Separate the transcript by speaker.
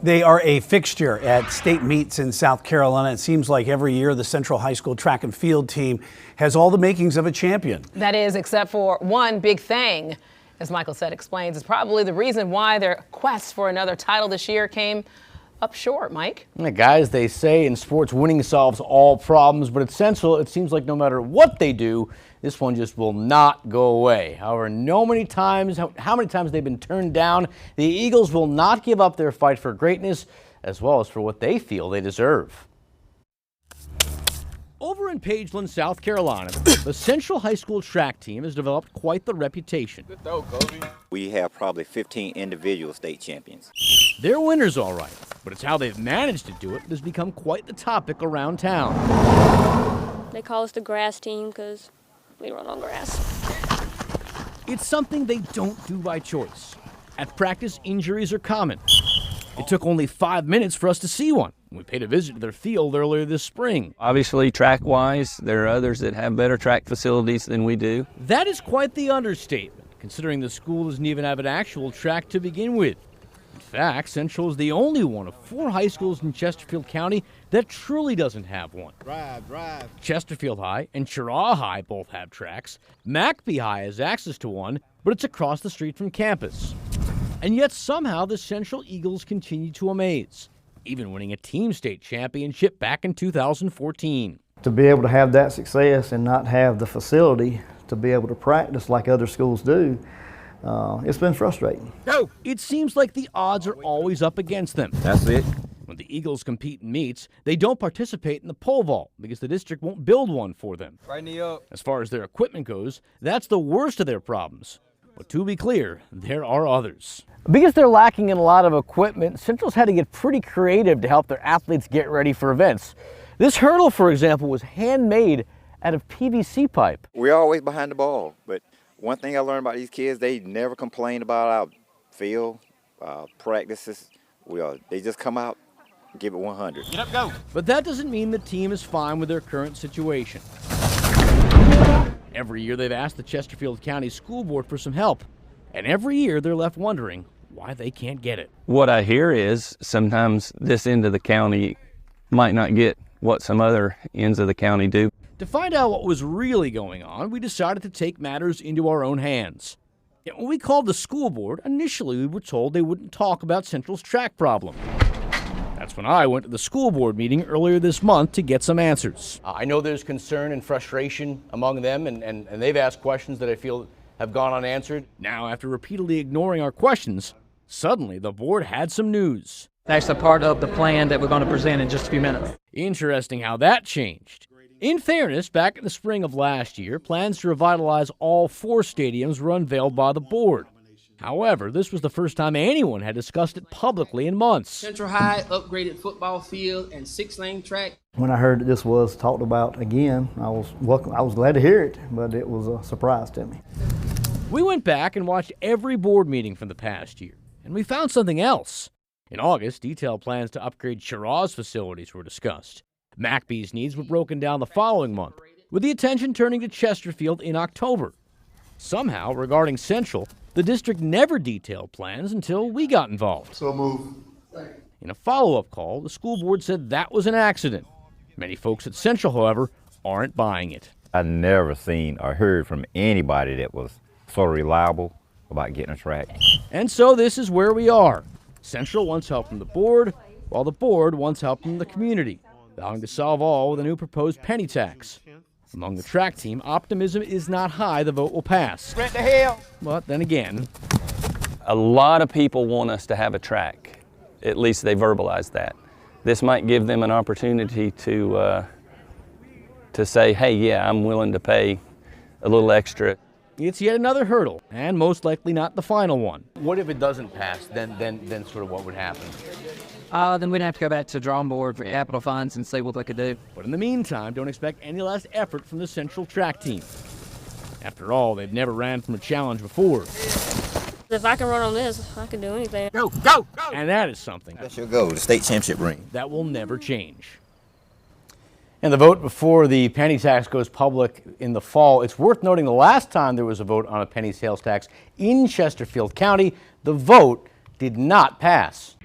Speaker 1: They are a fixture at state meets in South Carolina. It seems like every year the Central High School track and field team has all the makings of a champion.
Speaker 2: That is, except for one big thing, as Michael said, explains, is probably the reason why their quest for another title this year came up short. Mike?
Speaker 3: Yeah, guys, they say in sports winning solves all problems, but at Central it seems like no matter what they do, this one just will not go away. However, how many times they've been turned down, the Eagles will not give up their fight for greatness as well as for what they feel they deserve. Over in Pageland, South Carolina, the Central High School track team has developed quite the reputation.
Speaker 4: Good throw, Kobe. We have probably 15 individual state champions.
Speaker 3: They're winners, all right, but it's how they've managed to do it that has become quite the topic around town.
Speaker 5: They call us the grass team because we run on grass.
Speaker 3: It's something they don't do by choice. At practice, injuries are common. It took only 5 minutes for us to see one. We paid a visit to their field earlier this spring.
Speaker 6: Obviously, track-wise, there are others that have better track facilities than we do.
Speaker 3: That is quite the understatement, considering the school doesn't even have an actual track to begin with. In fact, Central is the only one of 4 high schools in Chesterfield County that truly doesn't have one.
Speaker 7: Drive.
Speaker 3: Chesterfield High and Cheraw High both have tracks. McBee High has access to one, but it's across the street from campus. And yet somehow the Central Eagles continue to amaze, even winning a team state championship back in 2014.
Speaker 7: To be able to have that success and not have the facility to be able to practice like other schools do, it's been frustrating.
Speaker 3: No, it seems like the odds are always up against them.
Speaker 4: That's it.
Speaker 3: When the Eagles compete in meets, they don't participate in the pole vault because the district won't build one for them.
Speaker 4: Right knee up.
Speaker 3: As far as their equipment goes, that's the worst of their problems. But to be clear, there are others. Because they're lacking in a lot of equipment, Central's had to get pretty creative to help their athletes get ready for events. This hurdle, for example, was handmade out of PVC pipe.
Speaker 4: We're always behind the ball, but one thing I learned about these kids, they never complain about our field, practices. They just come out and give it 100.
Speaker 3: Get up, go! But that doesn't mean the team is fine with their current situation. Every year they've asked the Chesterfield County School Board for some help, and every year they're left wondering why they can't get it.
Speaker 6: What I hear is sometimes this end of the county might not get what some other ends of the county do.
Speaker 3: To find out what was really going on, we decided to take matters into our own hands. Yet when we called the school board, initially we were told they wouldn't talk about Central's track problem. That's when I went to the school board meeting earlier this month to get some answers. I know there's concern and frustration among them, and they've asked questions that I feel have gone unanswered. Now, after repeatedly ignoring our questions, suddenly the board had some news.
Speaker 8: That's a part of the plan that we're going to present in just a few minutes.
Speaker 3: Interesting how that changed. In fairness, back in the spring of last year, plans to revitalize all 4 stadiums were unveiled by the board. However, this was the first time anyone had discussed it publicly in months.
Speaker 9: Central High upgraded football field and 6-lane track.
Speaker 7: When I heard that this was talked about again, I was glad to hear it, but it was a surprise to me.
Speaker 3: We went back and watched every board meeting from the past year, and we found something else. In August, detailed plans to upgrade Cheraw's facilities were discussed. McBee's needs were broken down the following month, with the attention turning to Chesterfield in October. Somehow, regarding Central, the district never detailed plans until we got involved.
Speaker 10: So move.
Speaker 3: In a follow-up call, the school board said that was an accident. Many folks at Central, however, aren't buying it.
Speaker 4: I've never seen or heard from anybody that was so reliable about getting a track.
Speaker 3: And so this is where we are. Central wants help from the board, while the board wants help from the community, vowing to solve all with a new proposed penny tax. Among the track team, optimism is not high the vote will pass.
Speaker 4: Sprint to hell!
Speaker 3: But then again,
Speaker 6: A lot of people want us to have a track. At least they verbalize that. This might give them an opportunity to say, hey, yeah, I'm willing to pay a little extra.
Speaker 3: It's yet another hurdle, and most likely not the final one. What if it doesn't pass? Then sort of what would happen?
Speaker 8: Then we'd have to go back to the drawing board for capital funds and see what they could do.
Speaker 3: But in the meantime, don't expect any last effort from the Central track team. After all, they've never ran from a challenge before.
Speaker 5: If I can run on this, I can do anything.
Speaker 4: Go, go, go!
Speaker 3: And that is something
Speaker 4: That's your goal, the state championship ring.
Speaker 3: that will never change. And the vote before the penny tax goes public in the fall, it's worth noting the last time there was a vote on a penny sales tax in Chesterfield County, the vote did not pass.